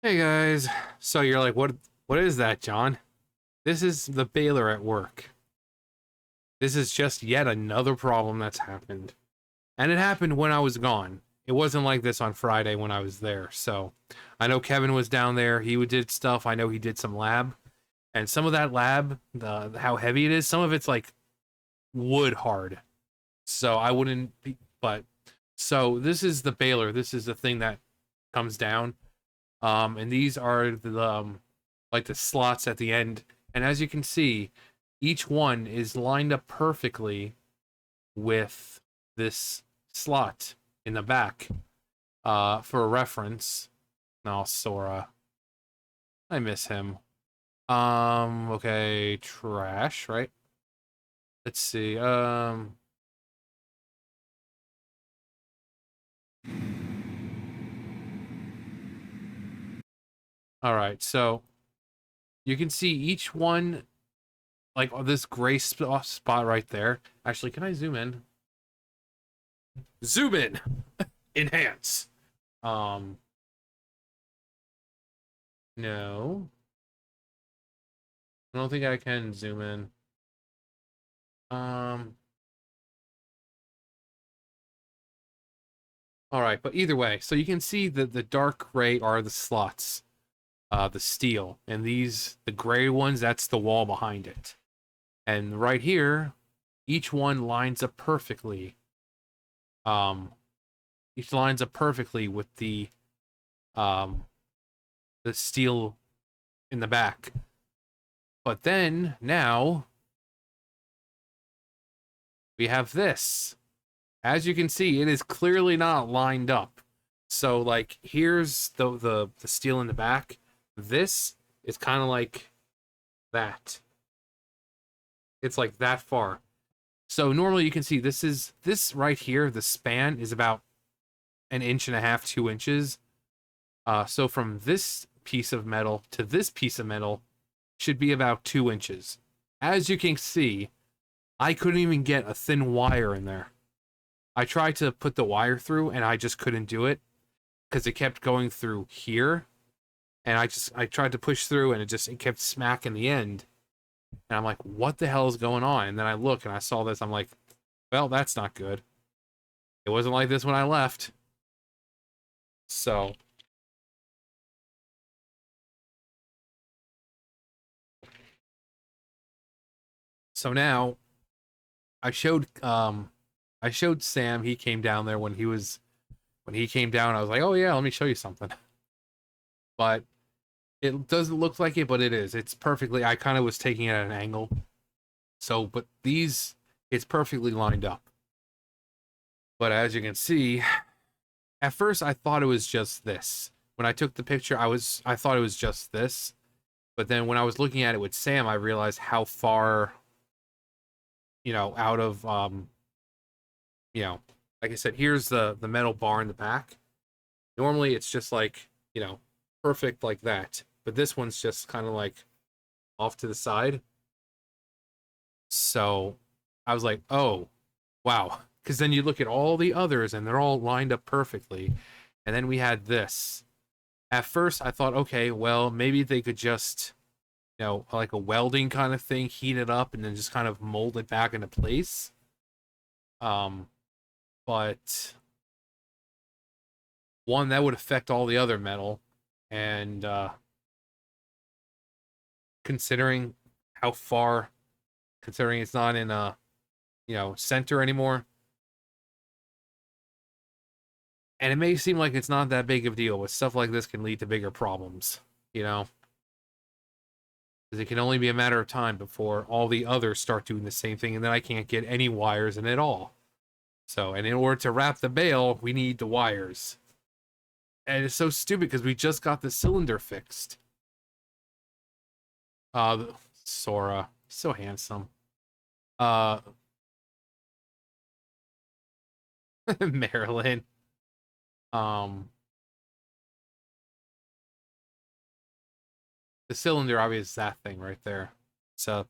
Hey guys. So you're like, what is that, John? This is the baler at work. This is just yet another problem that's happened. And it happened when I was gone. It wasn't like this on Friday when I was there. So I know Kevin was down there. He did stuff. I know he did some lab. And some of that lab, how heavy it is, some of it's like wood hard. So I wouldn't be, but so this is the baler. This is the thing that comes down. And these are the like the slots at the end. And as you can see, each one is lined up perfectly with this slot in the back. For a reference. No, Sora. I miss him. Okay, trash, right? Let's see. All right, so you can see each one, like this gray spot right there. Actually, can I zoom in? Zoom in. Enhance. Um, no. I don't think I can zoom in. Um, all right, but either way, so you can see that the dark gray are the slots, the steel, and these, the gray ones, that's the wall behind it. And right here, each one lines up perfectly. Um, each lines up perfectly with um, the steel in the back. But then now we have this. As you can see, it is clearly not lined up. So like here's the steel in the back. This is kind of like that. It's like that far. So normally you can see this right here, the span is about an inch and a half, 2 inches. So from this piece of metal to this piece of metal should be about 2 inches. As you can see, I couldn't even get a thin wire in there. I tried to put the wire through and I just couldn't do it because it kept going through here. And I tried to push through and it kept smacking the end. And I'm like, what the hell is going on? And then I look and I saw this. I'm like, well, that's not good. It wasn't like this when I left. So, so now I showed Sam, he came down there when he came down, I was like, "Oh yeah, let me show you something." But it doesn't look like it, but it is. It's perfectly, I kind of was taking it at an angle. So, but these, it's perfectly lined up. But as you can see, at first I thought it was just this. When I took the picture, I thought it was just this. But then when I was looking at it with Sam, I realized how far, out of you know, like I said, here's the metal bar in the back. Normally it's just like, perfect like that. But this one's just kind of like off to the side. So I was like, oh, wow. Because then you look at all the others and they're all lined up perfectly. And then we had this. At first, I thought, okay, well, maybe they could just, like a welding kind of thing, heat it up and then just kind of mold it back into place. Um, but one, that would affect all the other metal. And considering how far, considering it's not in a, center anymore, and it may seem like it's not that big of a deal, but stuff like this can lead to bigger problems, you know? Because it can only be a matter of time before all the others start doing the same thing, and then I can't get any wires in at all. So, and in order to wrap the bale, we need the wires. And it's so stupid because we just got the cylinder fixed. Sora, so handsome. Uh, Marilyn. Um, the cylinder, obviously, is that thing right there. It's a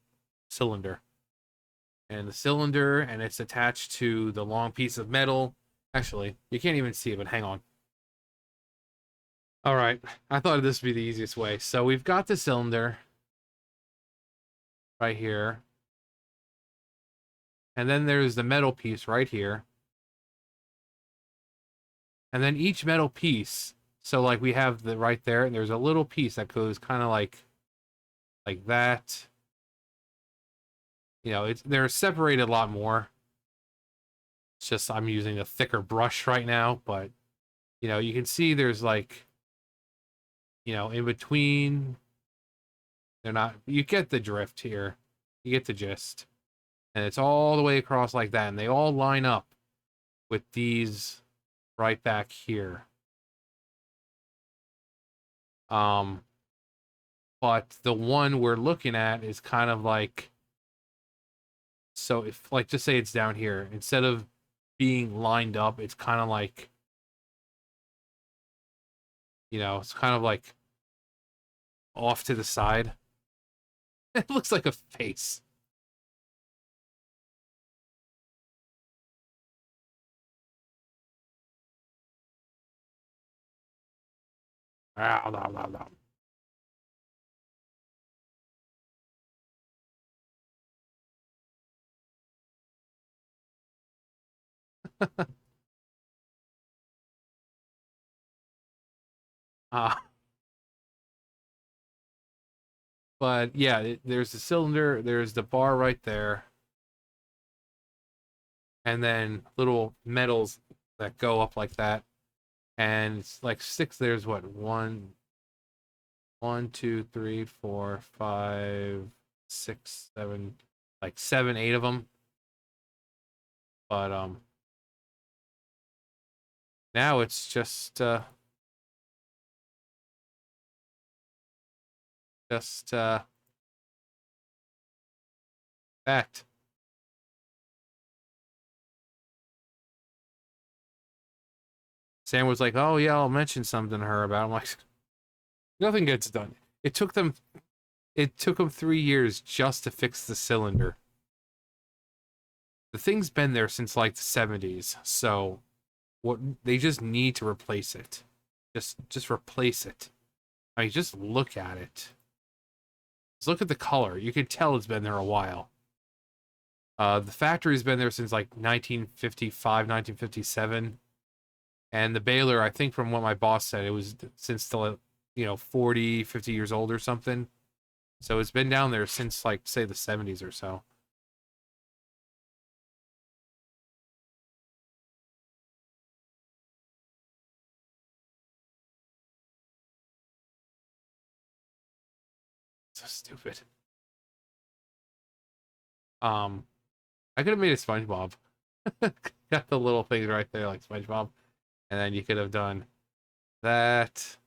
cylinder. And the cylinder, and it's attached to the long piece of metal. Actually, you can't even see it, but hang on. All right, I thought this would be the easiest way. So we've got the cylinder right here, and then there's the metal piece right here, and then each metal piece. So like we have the right there, and there's a little piece that goes kind of like that. You know, they're separated a lot more. It's just I'm using a thicker brush right now, but you know, you can see there's like, you know, in between. They're not. You get the drift here. You get the gist, and it's all the way across like that, and they all line up with these right back here. Um, but the one we're looking at is kind of like, so if like just say it's down here, instead of being lined up, it's kind of like, you know, it's kind of like off to the side. It looks like a face. Ah, blah, blah, blah. Uh, but yeah, there's the cylinder, there's the bar right there, and then little metals that go up like that. And it's like six. There's what, one, two, three, four, five, six, seven, like seven, eight of them. But now it's just that. Sam was like, "Oh yeah, I'll mention something to her about." It. I'm like, nothing gets done. It took them. It took them 3 years just to fix the cylinder. The thing's been there since like the 70s, so what they just need to replace it. Just replace it. I mean, just look at it. Just look at the color. You can tell it's been there a while. The factory's been there since like 1955, 1957. And the baler, I think from what my boss said, it was since the, 40, 50 years old or something. So it's been down there since like, say, the 70s or so. So stupid. Um, I could have made a SpongeBob. Got the little things right there like SpongeBob. And then you could have done that.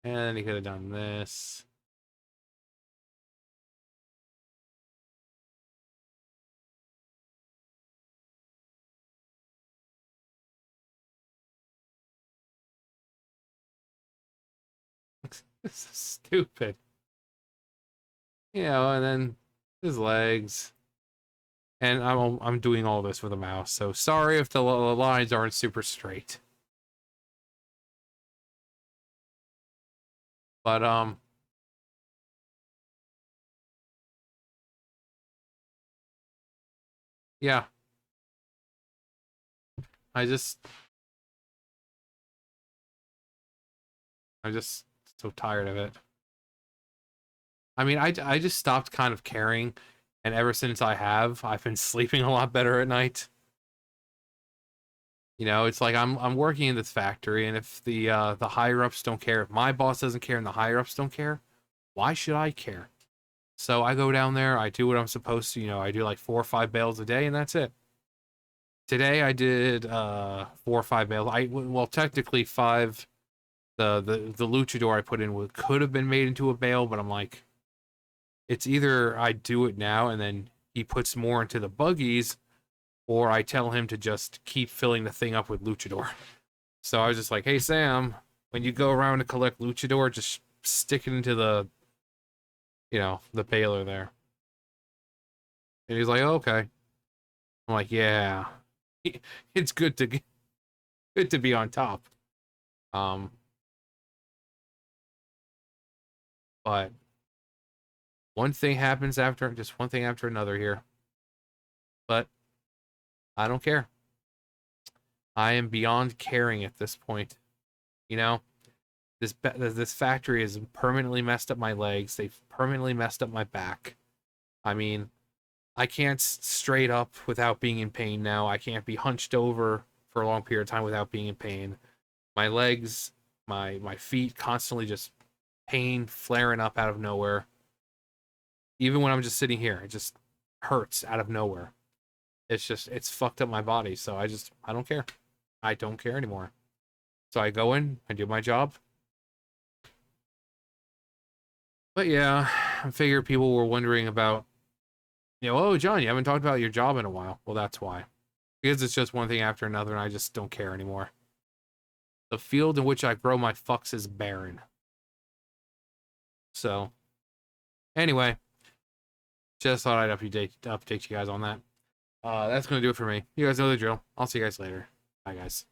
And then you could have done this. This is stupid. And then his legs. And I'm doing all this with a mouse, so sorry if the lines aren't super straight. But yeah, I just I'm just so tired of it. I mean, I just stopped kind of caring, and ever since I've been sleeping a lot better at night. It's like I'm working in this factory, and if the higher ups don't care, if my boss doesn't care and the higher ups don't care, why should I care? So I go down there, I do what I'm supposed to, I do like 4 or 5 bales a day, and that's it. Today I did 4 or 5 bales. Well, technically five. The luchador I put in could have been made into a bale, but I'm like, it's either I do it now and then he puts more into the buggies, or I tell him to just keep filling the thing up with luchador. So I was just like, hey Sam, when you go around to collect luchador, just stick it into the baler there. And he's like, oh, okay. I'm like, yeah, it's good to be on top. Um, but one thing happens after, just one thing after another here. But I don't care. I am beyond caring at this point. You know, this factory has permanently messed up my legs. They've permanently messed up my back. I mean, I can't straight up without being in pain now. I can't be hunched over for a long period of time without being in pain. My legs, my feet constantly just pain flaring up out of nowhere. Even when I'm just sitting here, it just hurts out of nowhere. It's fucked up my body, so I don't care. I don't care anymore. So I go in, I do my job. But yeah, I figure people were wondering about, oh, John, you haven't talked about your job in a while. Well, that's why. Because it's just one thing after another, and I just don't care anymore. The field in which I grow my fucks is barren. So, anyway, just thought I'd update you guys on that. That's going to do it for me. You guys know the drill. I'll see you guys later. Bye, guys.